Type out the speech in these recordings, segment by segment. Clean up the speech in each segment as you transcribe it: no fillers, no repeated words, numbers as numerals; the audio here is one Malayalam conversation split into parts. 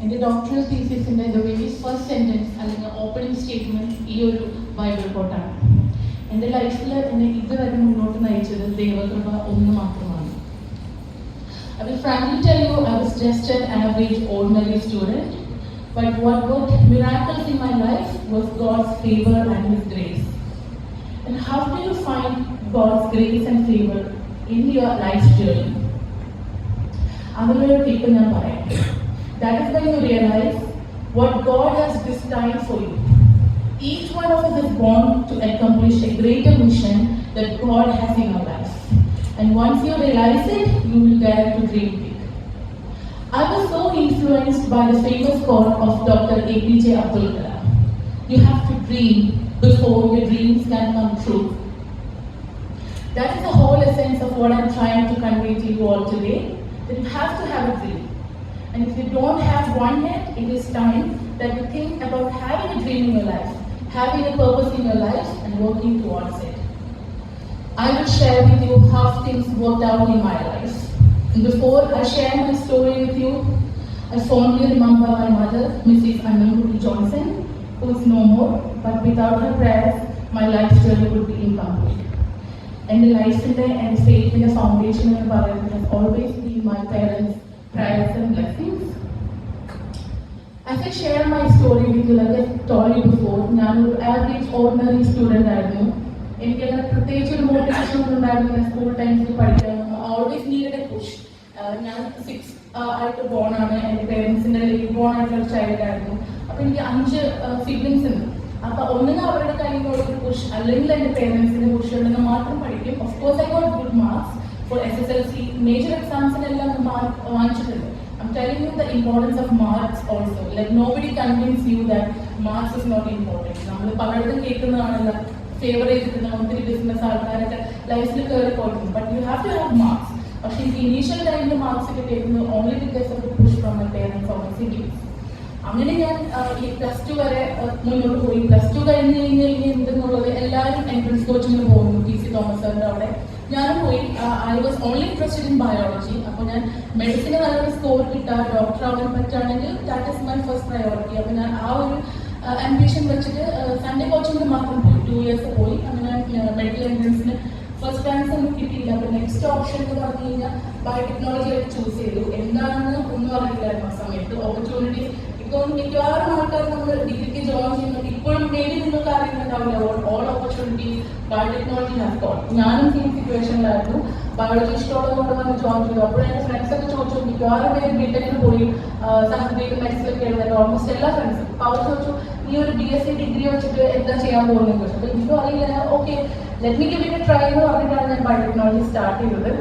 എൻ്റെ ഡോക്ടറൽ തീസിസിൻ്റെ ദ വെരി ഫസ്റ്റ് സെൻറ്റൻസ് അല്ലെങ്കിൽ ഓപ്പണിംഗ് സ്റ്റേറ്റ്മെൻറ്റ് ഈ ഒരു ബൈബിൾ കോട്ടാണ്. എൻ്റെ ലൈഫിൽ എന്നെ ഇതുവരെ മുന്നോട്ട് നയിച്ചത് ദൈവകൃപ ഒന്ന് മാത്രമാണ്. I will frankly tell you, I was just an average, ordinary student, but what worked miracles in my life was God's favor and His grace. And how do you find God's grace and favor in your life's journey? അതിലൊരു ടിപ്പ് ഞാൻ പറയാം. That is when you realize what God has destined for you. Each one of us is born to accomplish a greater mission that God has in our life. And once you realize it, you will dare to dream big. I was so influenced by the famous quote of Dr. APJ Abdul Kalam. You have to dream before your dreams can come true. That is the whole essence of what I'm trying to convey to you all today. That you have to have a dream. And if you don't have one yet, it is time that you think about having a dream in your life, having a purpose in your life, and working towards it. I will share with you how things worked out in my life. And before I share my story with you, I fondly remember my mother, Mrs. Annamudi Johnson, who is no more, but without her prayers, my life journey would be incomplete. And the life and faith in the foundation of my life has always been my parents' prayers and blessings. As I share my story with you, like I told you before, I am an average, ordinary student. എനിക്കെല്ലാം പ്രത്യേകിച്ച് ഒരു മോട്ടിവേഷൻ ഒന്നും ഉണ്ടായിരുന്നില്ല. സ്കൂൾ ടൈംസിൽ പഠിക്കാൻ ഓൾവേസ് നീഡഡ് എ പുഷ്. ഞാൻ 6 ആയിട്ട് ബോണാണ്. എൻ്റെ പേരൻസിൻ്റെ ലേറ്റ് ബോൺ ആയിട്ടുള്ള ചൈൽഡ് ആയിരുന്നു. അപ്പോൾ എനിക്ക് 5 സിബ്ലിങ്സ് ഉണ്ട്. അപ്പോൾ ഒന്നുകിൽ അവരുടെ കയ്യിലുള്ള ഒരു പുഷ് അല്ലെങ്കിൽ എൻ്റെ പേരൻസിൻ്റെ പുഷ് ഉണ്ടെങ്കിൽ മാത്രം പഠിക്കും. Of course I got good marks for SSLC. Major എക്സാംസിനെല്ലാം മാർക്ക് വാങ്ങിച്ചിട്ടുണ്ട്. I'm telling you the importance of marks also. Like nobody convince you that marks is not important. നമ്മൾ പലയിടത്തും കേൾക്കുന്നതാണല്ലോ ഫേവർ ചെയ്തിട്ട് ഒത്തിരി ബിസിനസ് ആൾക്കാരൊക്കെ ലൈഫിൽ കയറി പോയിട്ടുണ്ട്. But you have to have marks. പക്ഷേ എനിക്ക് ഇനീഷ്യൽ ടൈമിൽ മാർക്സ് ഒക്കെ കേൾക്കുന്നത് only because of the push from my parents or my siblings. അങ്ങനെ ഞാൻ ഈ +2 വരെ മുന്നോട്ട് പോയി. +2 കഴിഞ്ഞ് കഴിഞ്ഞാൽ ഇനി എന്തെന്നുള്ളത് എല്ലാവരും എൻട്രൻസ് കോച്ചിങ്ങിന് പോകുന്നു. TC തോമസ് സാറിൻ്റെ അവിടെ ഞാനും പോയി. I was only interested in biology. അപ്പോൾ ഞാൻ മെഡിസിന് നല്ലൊരു സ്കോർ കിട്ടാൻ ഡോക്ടർ ആവാൻ പറ്റുകയാണെങ്കിൽ that is my first priority. അപ്പോൾ ഞാൻ ആ ഒരു ആംബിഷൻ വെച്ചിട്ട് സൺഡേ കോച്ചിങ്ങിന് മാത്രം പോയി. 2 years പോയി. അങ്ങനെ മെഡിക്കൽ എൻട്രൻസിന് ഫസ്റ്റ് റാങ്ക്സ് ഒന്നും കിട്ടിയില്ല. അപ്പോൾ നെക്സ്റ്റ് ഓപ്ഷൻ എന്ന് പറഞ്ഞു കഴിഞ്ഞാൽ ബയോടെക്നോളജി ആയിട്ട് ചൂസ് ചെയ്തു. എന്താണെന്ന് ഒന്നും അറിയില്ലായിരുന്നു ആ സമയത്ത്. ഓപ്പർച്യൂണിറ്റീസ് ഇപ്പോൾ മിക്കവാറും ആൾക്കാർ നമ്മൾ ഡിഗ്രിക്ക് ജോയിൻ ചെയ്യുന്നത് ഇപ്പോഴും മേബി നിങ്ങൾക്ക് അറിയുന്നുണ്ടാവില്ല. All opportunities biotechnology has got. ഞാനും സെയിം സിറ്റുവേഷനിലായിരുന്നു. ബയോളജി ഇഷ്ടമുള്ളതുകൊണ്ട് വന്ന് ജോയിൻ ചെയ്തു. അപ്പോൾ എൻ്റെ ഫ്രണ്ട്സൊക്കെ ചോദിച്ചു, മിക്കവാറും പേര് ബിടെക്കിന് പോയി സഹദേവ് മെഡിസിനൊക്കെ എഴുതാൻ ഓൾമോസ്റ്റ് എല്ലാ ഫ്രണ്ട്സും. അപ്പോൾ അവർ ചോദിച്ചു, ഈ ഒരു BSc ഡിഗ്രി വെച്ചിട്ട് എന്താ ചെയ്യാൻ പോകുന്നത് ചോദിച്ചു. അപ്പോൾ എനിക്കും അറിയില്ല. Okay, let me give it A try എന്ന് പറഞ്ഞിട്ടാണ് ഞാൻ ബയോടെക്നോളജി സ്റ്റാർട്ട് ചെയ്തത്.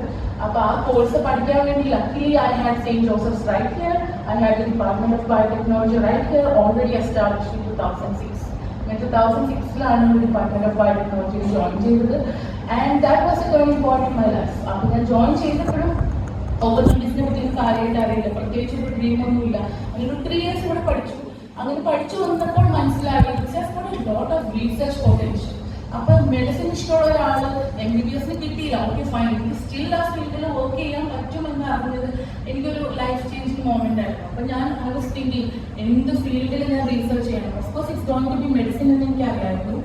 അപ്പോൾ ആ കോഴ്സ് പഠിക്കാൻ വേണ്ടി luckily I had Saint Joseph's right here. I had the Department of Biotechnology right here, already established in 2006. In 2006, Department of Biotechnology joined ചെയ്തത്. And that was a turning point in my life. അപ്പോൾ ഞാൻ ജോയിൻ ചെയ്തപ്പോഴും ഓപ്പർച്യൂണിറ്റീസിനെ പറ്റി കാര്യമായിട്ട് അറിയില്ല. പ്രത്യേകിച്ച് ഒരു ഡ്രീമൊന്നുമില്ല. അങ്ങനെ 3 years ഇവിടെ പഠിച്ചു. അങ്ങനെ പഠിച്ചു വന്നപ്പോൾ മനസ്സിലായി ലോട്ട് ഓഫ് റീസെർച്ച് പൊട്ടൻഷ്യൽ. അപ്പോൾ മെഡിസിൻ ഇഷ്ടമുള്ള ഒരാൾ MBBS കിട്ടിയില്ല. ഓക്കെ ഫൈൻ, എനിക്ക് സ്റ്റിൽ ആ ഫീൽഡിൽ വർക്ക് ചെയ്യാൻ പറ്റുമെന്ന് അറിഞ്ഞത് എനിക്കൊരു ലൈഫ് ചേഞ്ചിങ് മൊമെന്റ് ആയിരുന്നു. അപ്പോൾ ഞാൻ ഐ വാസ് തിങ്കിങ് എന്ത് ഫീൽഡിൽ ഞാൻ റീസെർച്ച് ചെയ്യണം. Of course it's going to be medicine എന്ന് എനിക്ക് അറിയായിരുന്നു.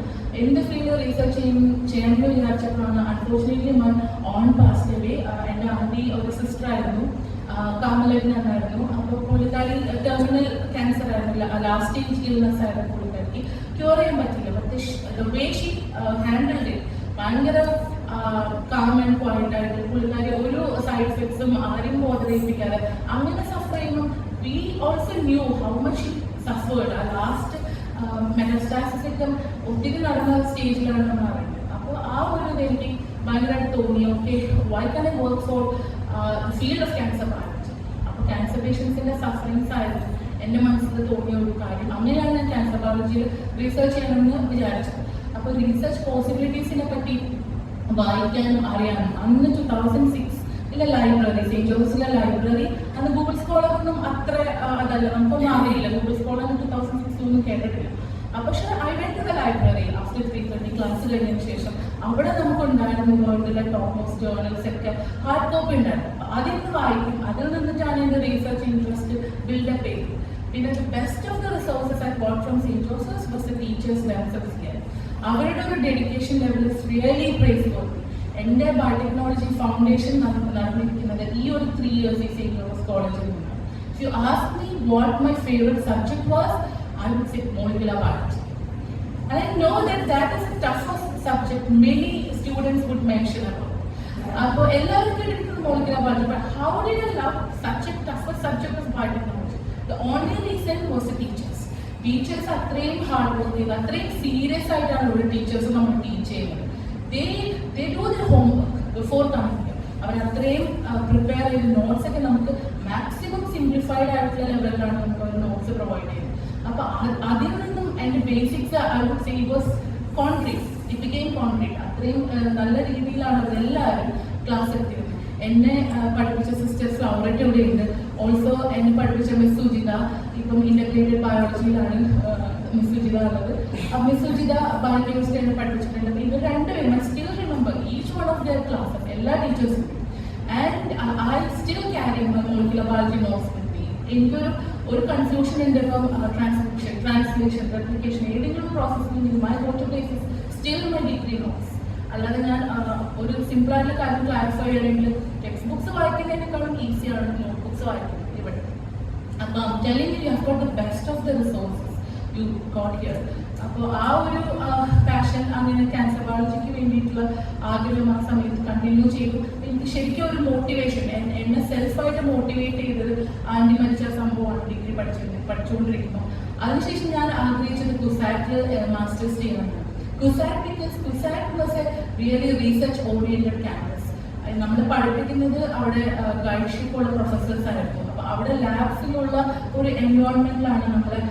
എന്ത് ഫീൽഡിൽ റീസെർച്ച് ചെയ്യണമെന്ന് വിചാരിച്ചപ്പോഴാണ് unfortunately my own passed away. എൻ്റെ ആൻറ്റി ഒരു സിസ്റ്റർ ആയിരുന്നു, കാമലഗ്നായിരുന്നു. അപ്പോൾ പുള്ളിക്കാരി ടെർമിനൽ ക്യാൻസർ ആയിരുന്നില്ല, ലാസ്റ്റ് സ്റ്റേജ് ഇൽനെസ് ആയിരുന്നു പുള്ളിക്കാരിക്ക്. ക്യൂർ ചെയ്യാൻ പറ്റില്ല. But the way she handled it ഭയങ്കര കാം ആൻഡ് ക്വയറ്റ് ആയിട്ട് പുള്ളിക്കാരി ഒരു സൈഡ് എഫക്ട്സും ആരെയും ബോധരിപ്പിക്കാതെ അങ്ങനെ സഫർ ചെയ്യുമ്പോൾ we also new how much suffered. ആ ലാസ്റ്റ് മെറ്റാസ്റ്റാസിസ് ഒക്കെ ഒത്തിരി നടന്ന സ്റ്റേജിലാണ് നമ്മൾ അറിയുന്നത്. അപ്പോൾ ആ ഒരു എനിക്ക് ഭയങ്കരമായിട്ട് തോന്നി, okay why can I work for field of cancer biology. അപ്പോൾ ക്യാൻസർ പേഷ്യൻസിൻ്റെ സഫറിങ്സ് ആയിരുന്നു എൻ്റെ മനസ്സിൽ തോന്നിയ ഒരു കാര്യം. അങ്ങനെയാണ് ഞാൻ ക്യാൻസർ ബയോളജിയിൽ റീസെർച്ച് ചെയ്യണമെന്ന് വിചാരിച്ചത്. അപ്പോൾ റീസെർച്ച് പോസിബിലിറ്റീസിനെ പറ്റി വായിക്കാനും അറിയാനും അന്ന് 2006 ലൈബ്രറി, സെയിന്റ് ജോസഫിലെ ലൈബ്രറി, അന്ന് ഗൂഗിൾ സ്കോളറൊന്നും അത്ര അതല്ല, നമുക്കൊന്നും അറിയില്ല. ഗൂഗിൾ സ്കോളർ 2006 ഒന്നും കേട്ടിട്ടില്ല. പക്ഷേ I went to the library after 3:30 class കഴിഞ്ഞതിന് ശേഷം. അവിടെ നമുക്കുണ്ടായിരുന്നു വേൾഡിലെ ടോപ്പ് മോസ്റ്റ് ജേർണൽസ് ഒക്കെ ഹാർഡ് കോപ്പി ഉണ്ടായിരുന്നു. അതിൽ നിന്ന് വായിക്കും. അതിൽ നിന്നിട്ടാണ് എൻ്റെ റീസെർച്ച് ഇൻട്രസ്റ്റ് ബിൽഡപ്പ് ചെയ്തത്. പിന്നെ the best of the resources I got from St. Joseph's was the teachers themselves here. അവരുടെ ഒരു ഡെഡിക്കേഷൻ ലെവൽ ഇസ് റിയലി പ്രൈസ്വർത്തി. എൻ്റെ ബയോടെക്നോളജി ഫൗണ്ടേഷൻ നടന്നിരിക്കുന്നത് ഈ ഒരു 3 years ഈ സെയിൻറ്റ് ജോസഫ്സ് കോളേജിൽ നിന്നാണ്. If you ask me what my favorite subject was, I would say molecular biology. And I know that that is the toughest subject many students would mention about. അപ്പോൾ എല്ലാവരും കേട്ടിട്ടുണ്ട് molecular biology, but how did I love such a toughest subject as biotechnology? The only reason was the teachers. Teachers അത്രയും ഹാർഡ് വർക്ക് ചെയ്ത് അത്രയും സീരിയസ് ആയിട്ടാണ് ഇവിടെ ടീച്ചേഴ്സ് നമ്മൾ ടീച്ച് ചെയ്യുന്നത്. They do their homework before coming here. അവർ അത്രയും പ്രിപ്പയർ ചെയ്ത് നോട്ട്സ് ഒക്കെ നമുക്ക് മാക്സിമം സിംപ്ലിഫൈഡ് ആയിട്ടുള്ള ലെവലിലാണ് നമുക്ക് നോട്ട്സ് പ്രൊവൈഡ് ചെയ്യുന്നത്. അപ്പോൾ അതിൽ നിന്നും എൻ്റെ basics I would say was concrete. It became concrete. അത്രയും നല്ല രീതിയിലാണ് അവരെല്ലാവരും ക്ലാസ് എടുത്തിരുന്നത്. എന്നെ പഠിപ്പിച്ച സിസ്റ്റേഴ്സ് അവരുടെ ഇവിടെ ഉണ്ട്. ഓൾസോ എന്നെ പഠിപ്പിച്ച മിസ് സുജിത, ഇപ്പം ഇൻ്റഗ്രേറ്റഡ് ബയോളജിയിലാണ് മിസ് സുജിത ഉള്ളത്. മിസ് സുജിത ബയോകെമിസ്ട്രി എന്നെ പഠിപ്പിച്ചിട്ടുണ്ട്. ഇവർ രണ്ടുപേരും I still remember each one of their classes, എല്ലാ ടീച്ചേഴ്സും. And I still carry my molecular biology notes with me. എനിക്കൊരു കൺഫ്യൂഷൻ ഉണ്ട്. ഇപ്പം ട്രാൻസ്ലേഷൻ, റെപ്ലിക്കേഷൻ ഏതെങ്കിലും പ്രോസസ്സിൽ my go to place is still my degree notes. അല്ലാതെ ഞാൻ ഒരു സിമ്പിളായിട്ടുള്ള കാര്യം ക്ലാരിഫൈ ചെയ്യണമെങ്കിൽ ടെക്സ്റ്റ് ബുക്സ് വായിക്കുന്നതിനേക്കാളും ഈസിയാണ് നോട്ട് ബുക്സ് വായിക്കുന്നത് ഇവിടെ. അപ്പോൾ telling you have got the best of the resources you got here. അപ്പോൾ ആ ഒരു പാഷൻ അങ്ങനെ ക്യാൻസർ ബയോളജിക്ക് വേണ്ടിയിട്ടുള്ള ആഗ്രഹം ആ സമയത്ത് കണ്ടിന്യൂ ചെയ്തു. എനിക്ക് ശരിക്കും ഒരു മോട്ടിവേഷൻ, എന്നെ സെൽഫായിട്ട് മോട്ടിവേറ്റ് ചെയ്തത് ആൻറ്റി മരിച്ച സംഭവമാണ് ഡിഗ്രി പഠിച്ചുകൊണ്ടിരിക്കുമ്പോൾ. അതിനുശേഷം ഞാൻ ആഗ്രഹിച്ചത് കുസാറ്റിൽ മാസ്റ്റേഴ്സ് ചെയ്യണമെന്ന്. CUSAT because CUSAT was a really research oriented campus. നമ്മൾ പഠിപ്പിക്കുന്നത് അവിടെ ഗൈഡ്ഷിപ്പ് ഉള്ള പ്രൊഫസേഴ്സ് ആയിരുന്നു. അപ്പോൾ അവിടെ ലാബ്സിലുള്ള ഒരു എൻവയോൺമെന്റിലാണ് നമ്മളെ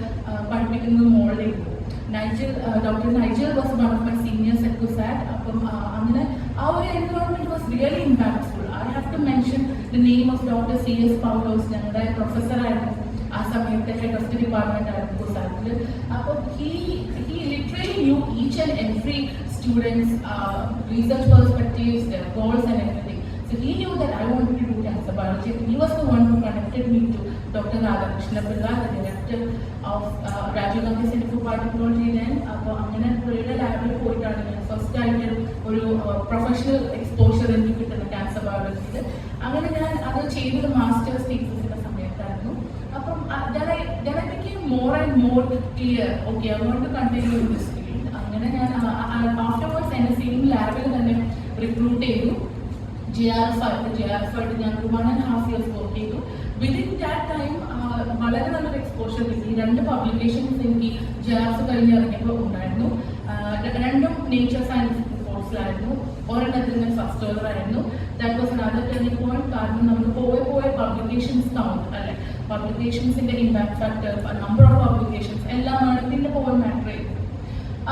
പഠിപ്പിക്കുന്നത് മോൾഡ് ചെയ്യുന്നത്. Doctor Nigel was one of my seniors at CUSAT. അപ്പം അങ്ങനെ ആ ഒരു environment was really impactful. I have to mention the name of doctor CS Paulose, ഞങ്ങളുടെ പ്രൊഫസറായിരുന്നു. ആ സമയത്തെ ഹെഡ് ഓഫ് ദി ഡിപ്പാർട്ട്മെന്റ് ആയിരുന്നു കുസാറ്റിൽ. അപ്പോൾ he literally knew each and every student's research perspectives, their goals and everything. So he knew that I wanted to do cancer biology. He was the one who connected me to Dr. Radhakrishna Pilla, the director of Rajiv Gandhi Center for Biotechnology then. അപ്പോൾ അങ്ങനെ പുള്ളിയുടെ ലാബിൽ പോയിട്ടാണ് ഞാൻ ഫസ്റ്റ് ആയിട്ട് ഒരു പ്രൊഫഷണൽ എക്സ്പോഷർ എനിക്ക് കിട്ടുന്നത് ക്യാൻസർ ബയോളജിയിൽ. അങ്ങനെ ഞാൻ അത് ചെയ്തത് മാസ്റ്റേഴ്സ് തീസിസിന്റെ സമയത്തായിരുന്നു. അപ്പം then I became more and more clear, okay, I want to continue in this field. അങ്ങനെ ഞാൻ afterwards എന്നെ സെയിം ലാബിൽ തന്നെ റിക്രൂട്ട് ചെയ്തു. JRF ആയിട്ട് ഞാൻ 1.5 years വർക്ക് ചെയ്തു. വിതിൻ ദാറ്റ് ടൈം വളരെ നല്ലൊരു എക്സ്പോഷർ കിട്ടി. 2 പബ്ലിക്കേഷൻസ് എനിക്ക് JRF കഴിഞ്ഞ് ഇറങ്ങിയപ്പോൾ ഉണ്ടായിരുന്നു. രണ്ടും നേച്ചർ സയൻസ് കോഴ്സിലായിരുന്നു. ഒരെണ്ണത്തിൽ ഞാൻ ഫസ്റ്റ് ഓർഡർ ആയിരുന്നു. That was another turning point. കാരണം നമ്മൾ പോയ പബ്ലിക്കേഷൻസ് കൗണ്ട് അല്ലെ, പബ്ലിക്കേഷൻസിന്റെ impact factor, number of publications എല്ലാമാണ് പിന്നെ പോയി മാറ്റർ ചെയ്തത്.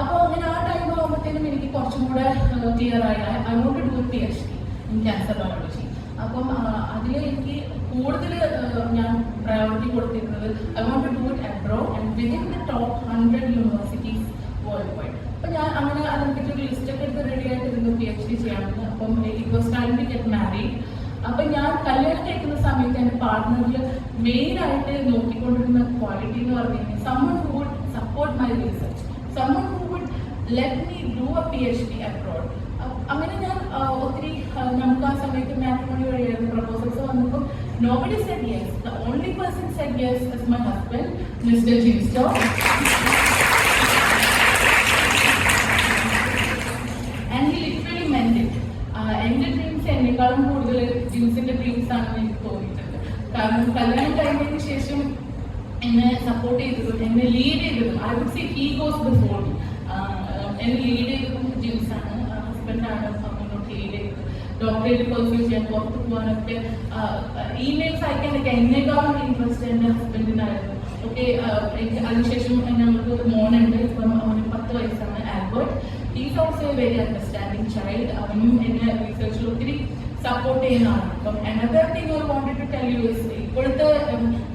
അപ്പോൾ അങ്ങനെ ആ ടൈം ആകുമ്പോഴത്തേനും എനിക്ക് കുറച്ചും കൂടെ ക്ലിയർ ആയി I want to do PhD in cancer biology. അപ്പം അതിൽ എനിക്ക് കൂടുതൽ ഞാൻ പ്രയോറിറ്റി കൊടുത്തിരുന്നത് I want to do it abroad and within the top 100 universities worldwide. അപ്പം ഞാൻ അങ്ങനെ അതിനെപ്പറ്റി ഒരു ലിസ്റ്റൊക്കെ എടുത്ത് റെഡി ആയിട്ടിരുന്നു PhD ചെയ്യാമെന്ന്. അപ്പം it was time to get married. അപ്പം ഞാൻ കല്യാണം കഴിക്കുന്ന സമയത്ത് എൻ്റെ പാർട്ട്ണറിൽ മെയിനായിട്ട് നോക്കിക്കൊണ്ടിരുന്ന ക്വാളിറ്റി എന്ന് പറഞ്ഞു കഴിഞ്ഞാൽ someone who would support my research, someone who would let me do a PhD abroad. അങ്ങനെ ഞാൻ ഒത്തിരി നമുക്ക് ആ സമയത്ത് മാട്രിമോണി വഴിയായിരുന്നു പ്രപ്പോസൽസ് വന്നപ്പോൾ nobody said yes. The only person said yes is my husband, Mr. Jisto. And he literally meant it. എൻ്റെ ഡ്രീംസ് എന്നെക്കാളും കൂടുതൽ ജിൻസിന്റെ ഡ്രീംസ് ആണെന്ന് എനിക്ക് തോന്നിയിട്ടുണ്ട്. കാരണം കല്യാണം കഴിഞ്ഞതിന് ശേഷം എന്നെ സപ്പോർട്ട് ചെയ്തതും എന്നെ ലീഡ് ചെയ്തതും I would say he goes before me. എന്നെ ലീഡ് ചെയ്തതും ജിൻസാണ്, ഹസ്ബൻഡാണ് മുന്നോട്ട് ലീഡ് ചെയ്തത്. ഡോക്ടറേറ്റ് പെർസ്യൂ ചെയ്യാൻ പുറത്ത് പോകാനൊക്കെ ഇമെയിൽസ് അയക്കാനൊക്കെ എന്നേക്കാളും ഇൻട്രസ്റ്റ് എൻ്റെ ഹസ്ബൻഡിനായിരുന്നു. ഓക്കെ, അതിനുശേഷം ഞങ്ങൾക്ക് ഒരു മോനുണ്ട്. ഇപ്പം അവന് 10 വയസ്സാണ്, Albert. He's also a very understanding child. അവനും എന്നെ റിസർച്ചിൽ ഒത്തിരി സപ്പോർട്ട് ചെയ്യുന്നതാണ്. അപ്പം another thing I wanted to tell you is ഇപ്പോഴത്തെ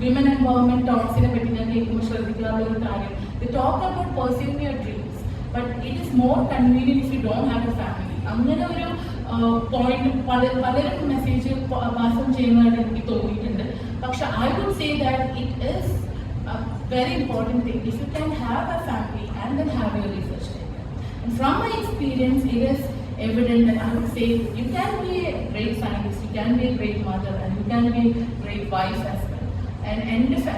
വിമൻ എംപവർമെന്റ് ടോക്സിനെ പറ്റി ഞാൻ കേൾക്കുമ്പോൾ ശ്രദ്ധിക്കാറുള്ള ഒരു കാര്യം, they talk about pursuing your dreams, but it is more convenient if you don't have a family. അങ്ങനെ ഒരു പോയിന്റ് പലരും മെസ്സേജ് പാസ് ചെയ്യുന്നതായിട്ട് എനിക്ക് തോന്നിയിട്ടുണ്ട്. പക്ഷെ I would say that it is a very important thing. If you can have a family and then have your research career. And from my experience, it is evident that I would say you can be a great scientist, you can be a great mother, and you can be a great wife as well. And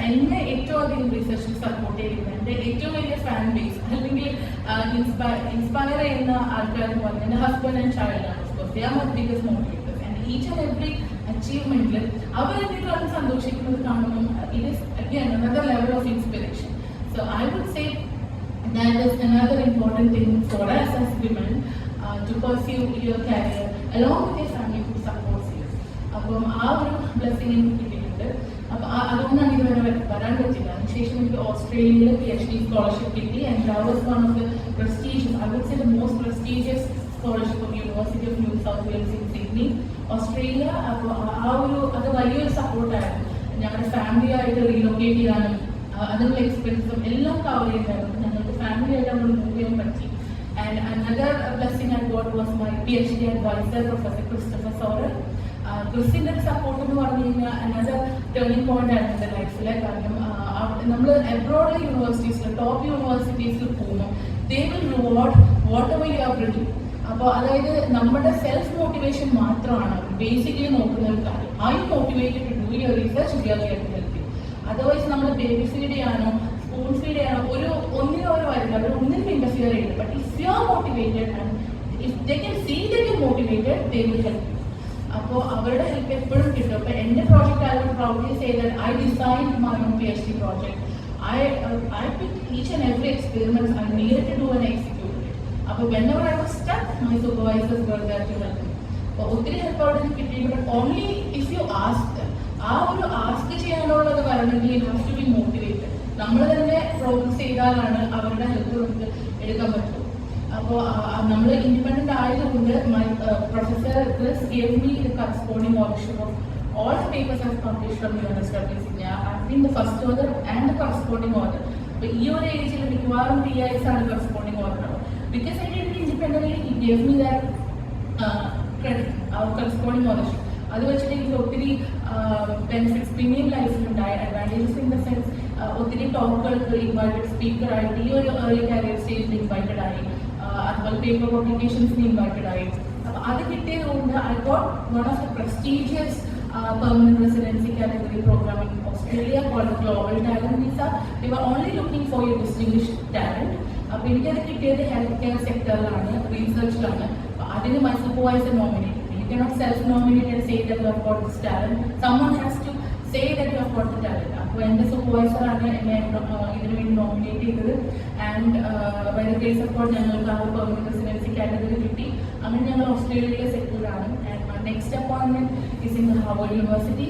എന്നെ ഏറ്റവും അധികം റിസർച്ചിൽ സപ്പോർട്ട് ചെയ്യുന്നത് എൻ്റെ ഏറ്റവും വലിയ ഫാൻ ബേസ് അല്ലെങ്കിൽ ഇൻസ്പയർ ചെയ്യുന്ന ആൾക്കാർ എന്ന് പറഞ്ഞാൽ എൻ്റെ ഹസ്ബൻഡ് ആൻഡ് ചൈൽഡ് ആണ്. Of course they are my biggest motivators. And each and every അച്ചീവ്മെന്റിൽ അവരെന്തെങ്കിലും സന്തോഷിക്കുന്നത് കാണുമ്പോൾ it is again another level of inspiration. So I would say that is another important thing for us as women to pursue your career along with your family who supports you. അപ്പം ആ ഒരു ബ്ലെസ്സിങ് എനിക്ക് കിട്ടിയിട്ടുണ്ട്. അപ്പം അതുകൊണ്ടാണ് ഇതുവരെ വരാൻ പറ്റില്ല. അതിനുശേഷം എനിക്ക് ഓസ്ട്രേലിയയിൽ PhD സ്കോളർഷിപ്പ് കിട്ടി. And that was one of the prestigious, I would say the most prestigious scholarship of University of New South Wales in Sydney, Australia. അപ്പോൾ ആ ഒരു അത് വലിയൊരു സപ്പോർട്ടായിരുന്നു. ഞങ്ങളുടെ ഫാമിലി ആയിട്ട് റീലൊക്കേറ്റ് ചെയ്യാനും അതിനുള്ള എക്സ്പെൻസും എല്ലാം കവർ ചെയ്തായിരുന്നു. ഞങ്ങൾക്ക് ഫാമിലി ആയിട്ട് നമ്മൾ മൂവ് ചെയ്യാൻ പറ്റി. And another blessing I got was my PhD advisor, Professor Christopher Soren. ക്രിസ്റ്റിൻ്റെ സപ്പോർട്ട് എന്ന് പറഞ്ഞു കഴിഞ്ഞാൽ അനദർ ടേണിംഗ് പോയിന്റ് ആയിരുന്നു എൻ്റെ ലൈഫിലെ. കാരണം നമ്മൾ അബ്രോഡ് യൂണിവേഴ്സിറ്റീസിൽ ടോപ്പ് യൂണിവേഴ്സിറ്റീസിൽ പോകുമ്പോൾ they will reward what ever you are bringing. അപ്പോൾ അതായത് നമ്മുടെ സെൽഫ് മോട്ടിവേഷൻ മാത്രമാണ് ബേസിക്കലി നോക്കുന്ന ഒരു കാര്യം. I motivated to do your research really ആയിട്ട് ഹെൽപ്പ് ചെയ്യും. അതർവൈസ് നമ്മൾ ബേബി ഫീഡ് ചെയ്യാനോ സ്പൂൺ ഫീഡ് ചെയ്യാനോ ഒന്നിനോ വരില്ല. അവർ ഒന്നിനും ഇന്റർഫിയർ ചെയ്യില്ല. But if you are motivated and if they can see that you motivated they will help you. അപ്പോൾ അവരുടെ ഹെൽപ്പ് എപ്പോഴും കിട്ടും. അപ്പോൾ എൻ്റെ project I would proudly say that I designed my own PhD project. I picked each and every experiment I needed to do and execute it. അപ്പോൾ whenever I was stuck, my supervisors were there to help me. അപ്പോൾ ഒത്തിരി ഹെൽപ്പ് അവിടെ നിന്ന് കിട്ടിയിട്ടുണ്ട്. But only if you ask, ആ ഒരു ആസ്ക് ചെയ്യാനുള്ളത് വരണമെങ്കിൽ you have to be motivated. നമ്മൾ തന്നെ പ്രോഗ്രസ് ചെയ്താലാണ് അവരുടെ ഹെൽപ്പ് നമുക്ക് എടുക്കാൻ പറ്റും. അപ്പോൾ നമ്മൾ ഇൻഡിപെൻഡന്റ് ആയതുകൊണ്ട് professor Chris gave me the corresponding authorship of all the papers I've published from UNSW India. I've been the first author and the corresponding author. അപ്പോൾ ഈ ഒരു ഏജിൽ മിക്കവാറും PIs ആണ് corresponding author. Because I did it independently, he gave me that credit, our corresponding authorship. അത് വെച്ചിട്ട് എനിക്ക് ഒത്തിരി ബെനിഫിറ്റ്സ് പിന്നെയും ലൈഫിലുണ്ടായ അഡ്വാൻറ്റേജസ് ഇൻ ദ സെൻസ് ഒത്തിരി ടോക്കുകൾക്ക് ഇൻവൈറ്റഡ് സ്പീക്കറായിട്ട് ഈ ഒരു ഏർലി കരിയർ സ്റ്റേജിൽ ഇൻവൈറ്റഡ് ആയി. അതുപോലെ പേപ്പർ പബ്ലിക്കേഷൻസിന് ഇൻവൈറ്റഡ് ആയി. അപ്പോൾ അത് കിട്ടിയത് കൊണ്ട് I got one of the prestigious permanent residency category program in Australia called Global Talent Visa. They were only looking for your distinguished talent. അപ്പോൾ എനിക്കത് കിട്ടിയത് ഹെൽത്ത് കെയർ സെക്ടറിലാണ്, റിസർച്ചിലാണ്. അതിന് my supervisor nominated me. You cannot self-nominate and say that you have got this talent. Someone has to say that you have got the talent. അപ്പോൾ എൻ്റെ സൂപ്പർവൈസറാണ് എന്നെ ഇതിനു വേണ്ടി നോമിനേറ്റ് ചെയ്തത്. And by the grace of God ഞങ്ങൾക്ക് ആ പെർമനന്റ് റെസിഡൻസി കാറ്റഗറി കിട്ടി. അങ്ങനെ ഞങ്ങൾ ഓസ്ട്രേലിയയിലെ സെറ്റിൽഡാണ്. And my next appointment is in the Harvard University.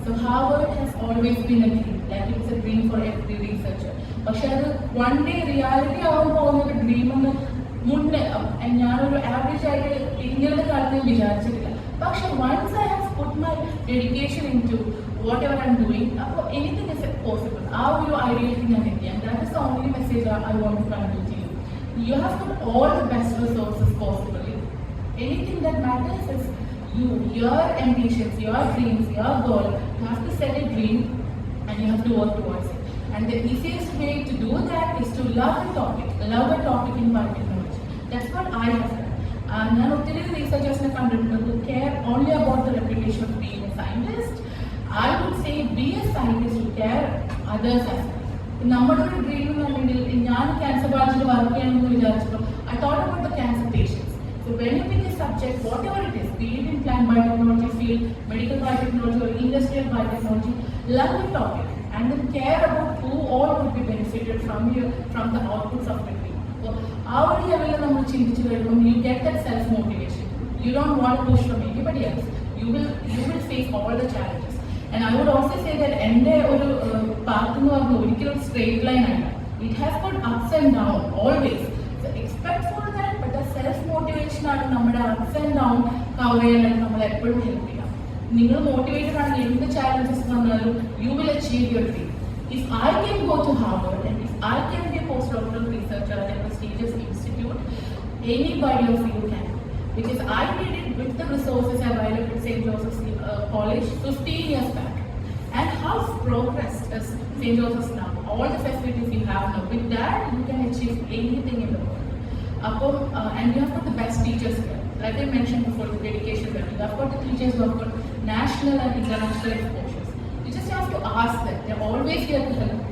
So Harvard has always been a dream, like it's a dream for every researcher. പക്ഷെ അത് വൺ ഡേ റിയാലിറ്റി ആവാൻ പോകുന്ന ഒരു ഡ്രീം എന്ന് മുന്നേ ഞാനൊരു ആവറേജ് ആയിട്ട് ഇങ്ങനത്തെ കാലത്ത് വിചാരിച്ചിട്ടില്ല. പക്ഷെ once I have put my dedication into whatever I am doing, അപ്പോൾ എനിത്തിങ് ഇസ് പോസിബിൾ. ആ ഒരു ഐഡിയയിലേക്ക് ഞാൻ എത്തിയാൽ that is the only message I want to convey to you. You have put all the best resources possible. Anything that matters is you, your ambitions, your dreams, your goal. You have to set a dream and you have to work towards it. And the easiest way to do that is to love a topic in biotechnology. That's what I have done. ഞാൻ ഒത്തിരി റീസർച്ചേഴ്സിനെ കണ്ടിട്ടുണ്ട് who care only about the reputation of being a scientist. I would say be a scientist who care others as well. നമ്മുടെ ഒരു ഡ്രീം എന്നുണ്ടെങ്കിൽ ഞാൻ ക്യാൻസർ ബാധിച്ചിട്ട് വർക്ക് ചെയ്യണമെന്ന് വിചാരിച്ചപ്പോൾ I thought about the cancer patients. So when you pick a subject, whatever it is, be it in plant biotechnology field, medical biotechnology or industrial biotechnology, love the topic and then care about who all would be benefited from the outputs of the dream. So our level നമ്മൾ ചിന്തിച്ചു കഴിയുമ്പോൾ you get that self motivation. You don't want to push from anybody else. You will face all the challenges. And I would also say that എൻ്റെ ഒരു path എന്ന് പറഞ്ഞാൽ ഒരിക്കലും സ്ട്രെയിറ്റ് ലൈൻ അല്ല. It has got ups and downs always. So expect for that. Self motivation ആണ് നമ്മുടെ അപ്സ് ആൻഡ് ഡൗൺ കവർ ചെയ്യാനായിട്ട് നമ്മളെ എപ്പോഴും ഹെൽപ്പ് ചെയ്യാം. നിങ്ങൾ മോട്ടിവേറ്റഡ് ആണെങ്കിൽ എന്ത് ചാലഞ്ചസ് വന്നാലും you will achieve your dream. If I can go to Harvard and if I can be a postdoctoral researcher at a prestigious institute, anybody of you can. Because I did it with the resources available at St. Joseph's College 15 years back. And how progressed is St. Joseph's now? all the facilities you have now. With that, you can achieve anything in the world. And you have got the best teachers here. Like I mentioned before, the dedication level. You have got the teachers who have got national and international exposures. You just have to ask them. They're always here to help you.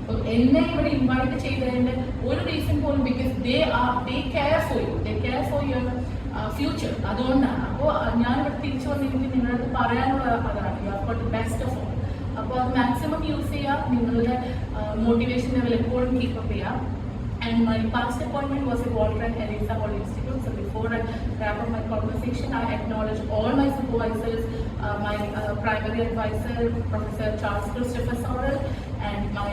അപ്പോൾ എന്നെ ഇവിടെ ഇൻവൈറ്റ് ചെയ്തതിൻ്റെ ഒരു റീസൺ പോലും because they care for your future. അതുകൊണ്ടാണ്. അപ്പോൾ ഞാൻ ഇവിടെ തിരിച്ചു വന്നിട്ട് നിങ്ങളത് പറയാനുള്ള അതാണ്, you have got the best of all. അപ്പോൾ അത് മാക്സിമം യൂസ് ചെയ്യുക, നിങ്ങളുടെ മോട്ടിവേഷൻ ലെവൽ എപ്പോഴും കീപ്പപ്പ് ചെയ്യുക. And my past appointment was at Walter and Eliza Hall Institute. So before I wrap up my conversation, I acknowledge all my supervisors, my primary advisor, Professor Charles Christopher Sorrell, and my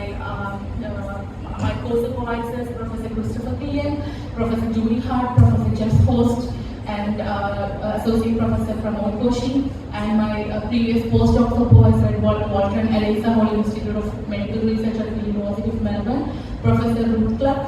co-supervisors, Professor Christopher Killian, Professor Julie Hart, Professor Jeff Host, and Associate Professor Pramod Koshi, and my previous postdoc supervisor at Walter and Eliza Hall Institute of Medical Research at the University of Melbourne, Professor Ruth Clark,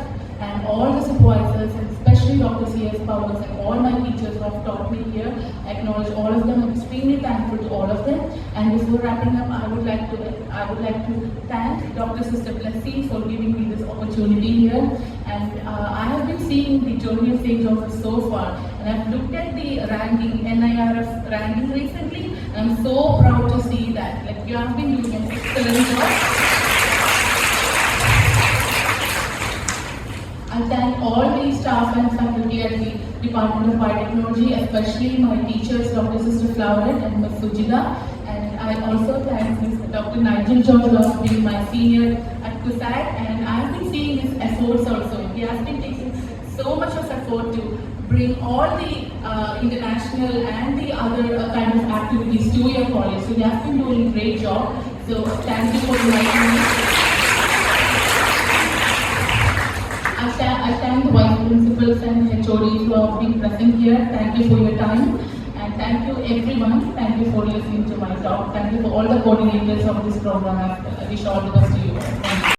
and all the supervisors, and especially Dr. C.S. Powers and all my teachers who have taught me here. I acknowledge all of them. I'm extremely thankful to all of them. And before wrapping up, I would like to thank Dr. Sister Blessy for giving me this opportunity here. And I have been seeing the journey of St. Joseph so far, and I've looked at the ranking, NIRF ranking recently. I'm so proud to see that. Like, you have been doing an excellent job. I thank all the staff and faculty at the Department of Biotechnology, especially my teachers, Dr. Sister Floweret and Ms. Sujita. And I also thank Dr. Nigel George for being my senior at CUSAT. And I've been seeing his efforts also. He has been taking so much of effort to bring all the international and the other kind of activities to your college. So he has been doing a great job. So thank you for inviting me. I thank the vice principals and HODs who have been present here. Thank you for your time, and thank you everyone. Thank you for listening to my talk. Thank you for all the coordinators of this program. I wish all the best to you. Thank you.